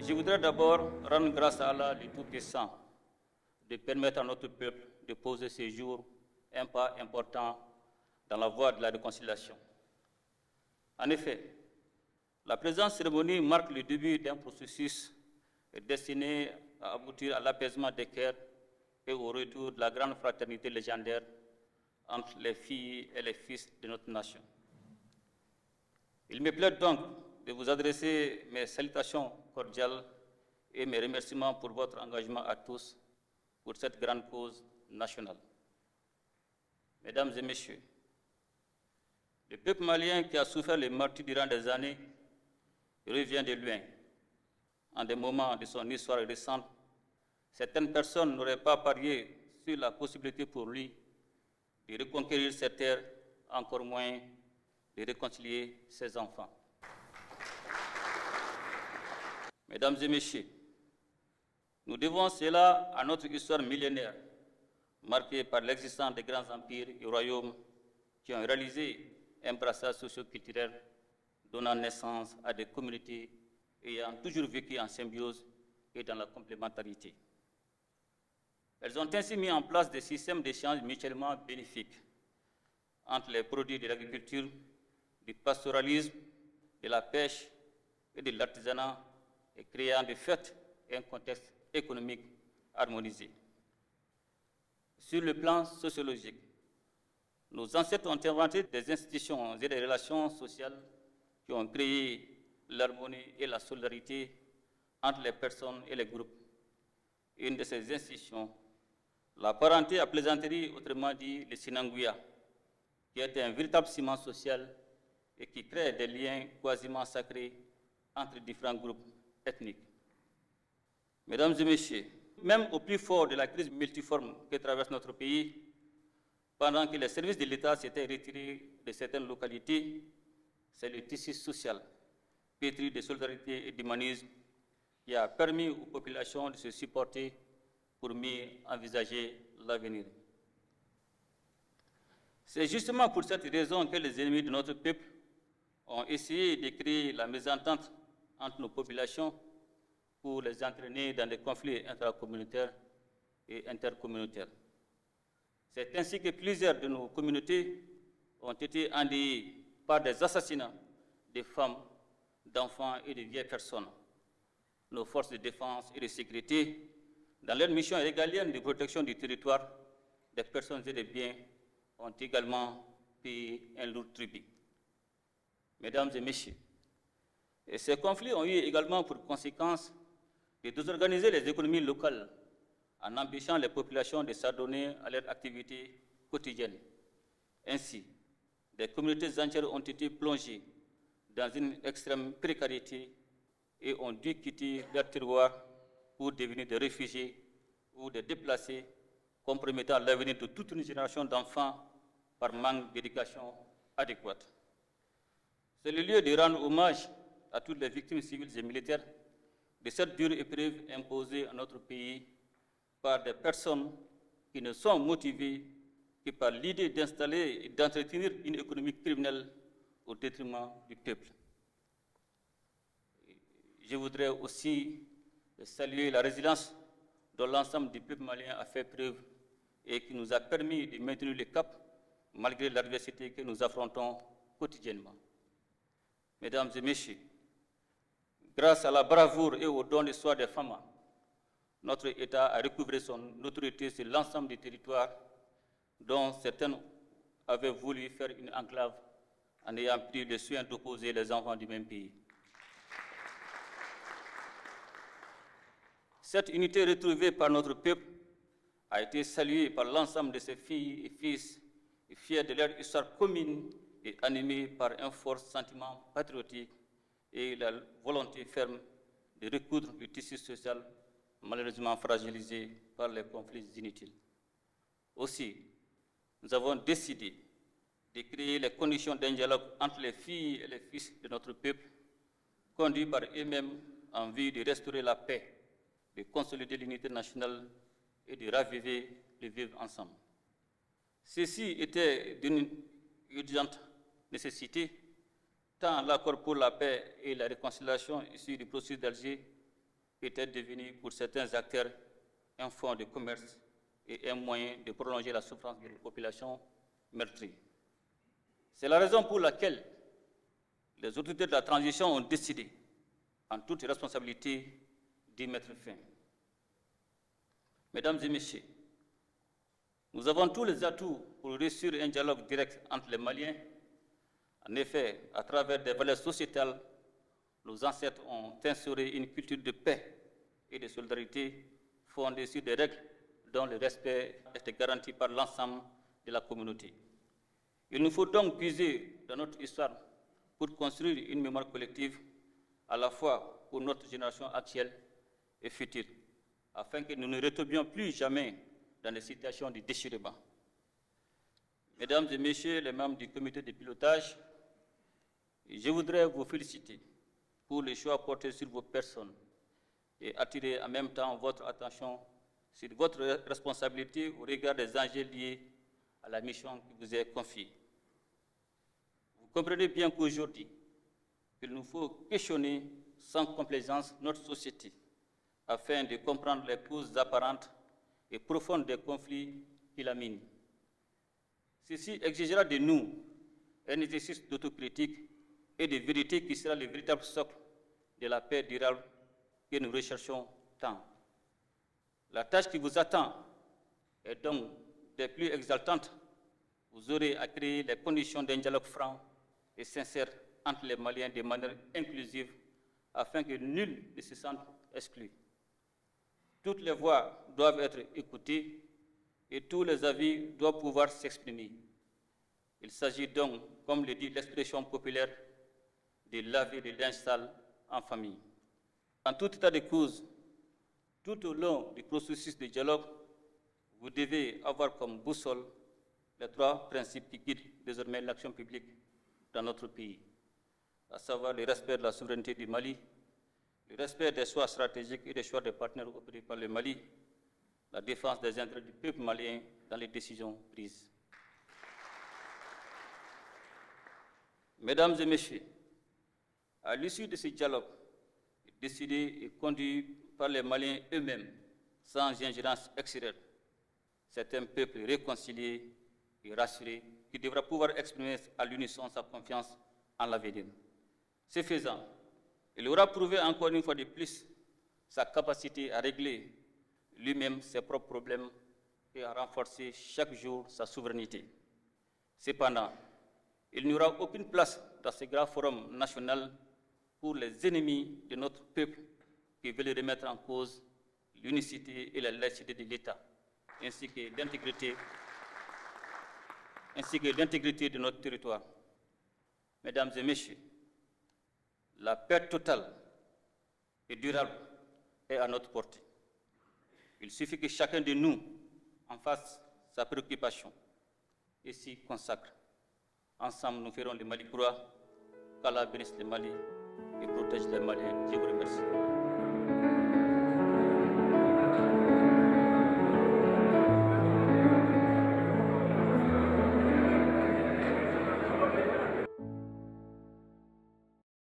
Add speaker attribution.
Speaker 1: Je voudrais d'abord rendre grâce à Allah, le Tout-Puissant, de permettre à notre peuple de poser ce jour un pas important dans la voie de la réconciliation. En effet, la présente cérémonie marque le début d'un processus destiné à aboutir à l'apaisement des cœurs et au retour de la grande fraternité légendaire entre les filles et les fils de notre nation. Il me plaît donc de vous adresser mes salutations cordiales et mes remerciements pour votre engagement à tous pour cette grande cause nationale. Mesdames et messieurs, le peuple malien qui a souffert les martyrs durant des années revient de loin. En des moments de son histoire récente, certaines personnes n'auraient pas parié sur la possibilité pour lui de reconquérir ses terres, encore moins de réconcilier ses enfants. Mesdames et messieurs, nous devons cela à notre histoire millénaire, marquée par l'existence des grands empires et royaumes qui ont réalisé un brassage socio-culturel donnant naissance à des communautés ayant toujours vécu en symbiose et dans la complémentarité. Elles ont ainsi mis en place des systèmes d'échange mutuellement bénéfiques entre les produits de l'agriculture, du pastoralisme, de la pêche et de l'artisanat, et créant de fait un contexte économique harmonisé. Sur le plan sociologique, nos ancêtres ont inventé des institutions et des relations sociales qui ont créé l'harmonie et la solidarité entre les personnes et les groupes. Une de ces institutions, la parenté à plaisanterie, autrement dit le sinanguya, qui est un véritable ciment social et qui crée des liens quasiment sacrés entre différents groupes ethniques. Mesdames et messieurs, même au plus fort de la crise multiforme que traverse notre pays, pendant que les services de l'État s'étaient retirés de certaines localités, c'est le tissu social, pétri de solidarité et d'humanisme, qui a permis aux populations de se supporter pour mieux envisager l'avenir. C'est justement pour cette raison que les ennemis de notre peuple ont essayé de créer la mésentente entre nos populations pour les entraîner dans des conflits intracommunautaires et intercommunautaires. C'est ainsi que plusieurs de nos communautés ont été endeuillées par des assassinats de femmes, d'enfants et de vieilles personnes. Nos forces de défense et de sécurité, dans leur mission régalienne de protection du territoire, des personnes et des biens, ont également payé un lourd tribut. Mesdames et messieurs, et ces conflits ont eu également pour conséquence de désorganiser les économies locales en empêchant les populations de s'adonner à leurs activités quotidiennes. Ainsi, des communautés entières ont été plongées dans une extrême précarité et ont dû quitter leur terroir pour devenir des réfugiés ou des déplacés, compromettant l'avenir de toute une génération d'enfants par manque d'éducation adéquate. C'est le lieu de rendre hommage à toutes les victimes civiles et militaires de cette dure épreuve imposée à notre pays par des personnes qui ne sont motivées que par l'idée d'installer et d'entretenir une économie criminelle au détriment du peuple. Je voudrais aussi saluer la résilience dont l'ensemble du peuple malien a fait preuve et qui nous a permis de maintenir le cap malgré l'adversité que nous affrontons quotidiennement. Mesdames et messieurs, grâce à la bravoure et au don de soi des femmes, notre État a recouvré son autorité sur l'ensemble du territoire dont certaines avaient voulu faire une enclave en ayant pris le soin d'opposer les enfants du même pays. Cette unité retrouvée par notre peuple a été saluée par l'ensemble de ses filles et fils, et fiers de leur histoire commune et animés par un fort sentiment patriotique et la volonté ferme de recoudre le tissu social malheureusement fragilisé par les conflits inutiles. Aussi, nous avons décidé de créer les conditions d'un dialogue entre les filles et les fils de notre peuple, conduits par eux-mêmes en vue de restaurer la paix, de consolider l'unité nationale et de raviver le vivre ensemble. Ceci était d'une urgente nécessité, tant l'accord pour la paix et la réconciliation issu du processus d'Alger était devenu pour certains acteurs un fonds de commerce et un moyen de prolonger la souffrance des populations meurtries. C'est la raison pour laquelle les autorités de la transition ont décidé, en toute responsabilité, d'y mettre fin. Mesdames et messieurs, nous avons tous les atouts pour réussir un dialogue direct entre les Maliens. En effet, à travers des valeurs sociétales, nos ancêtres ont instauré une culture de paix et de solidarité fondée sur des règles dont le respect est garanti par l'ensemble de la communauté. Il nous faut donc puiser dans notre histoire pour construire une mémoire collective à la fois pour notre génération actuelle et future, afin que nous ne retombions plus jamais dans des situations de déchirement. Mesdames et messieurs les membres du comité de pilotage, je voudrais vous féliciter pour les choix portés sur vos personnes et attirer en même temps votre attention sur votre responsabilité au regard des enjeux liés à la mission qui vous est confiée. Vous comprenez bien qu'aujourd'hui, il nous faut questionner sans complaisance notre société afin de comprendre les causes apparentes et profondes des conflits qui la minent. Ceci exigera de nous un exercice d'autocritique et de vérité qui sera le véritable socle de la paix durable que nous recherchons tant. La tâche qui vous attend est donc des plus exaltantes. Vous aurez à créer les conditions d'un dialogue franc et sincère entre les Maliens de manière inclusive afin que nul ne se sente exclu. Toutes les voix doivent être écoutées et tous les avis doivent pouvoir s'exprimer. Il s'agit donc, comme le dit l'expression populaire, de laver le linge sale en famille. En tout état de cause, tout au long du processus de dialogue, vous devez avoir comme boussole les trois principes qui guident désormais l'action publique dans notre pays, à savoir le respect de la souveraineté du Mali, le respect des choix stratégiques et des choix des partenaires opérés par le Mali, la défense des intérêts du peuple malien dans les décisions prises. Mesdames et messieurs, à l'issue de ce dialogue, décidé et conduit par les Maliens eux-mêmes, sans ingérence extérieure, c'est un peuple réconcilié et rassuré qui devra pouvoir exprimer à l'unisson sa confiance en l'avenir. Ce faisant, il aura prouvé encore une fois de plus sa capacité à régler lui-même ses propres problèmes et à renforcer chaque jour sa souveraineté. Cependant, il n'y aura aucune place dans ce grand forum national pour les ennemis de notre peuple qui veulent remettre en cause l'unicité et la laïcité de l'État, ainsi que l'intégrité de notre territoire. Mesdames et messieurs, la paix totale et durable est à notre portée. Il suffit que chacun de nous en fasse sa préoccupation et s'y consacre. Ensemble, nous ferons le Mali croix, qu'Allah bénisse le Mali et protège les Maliens. Je vous remercie.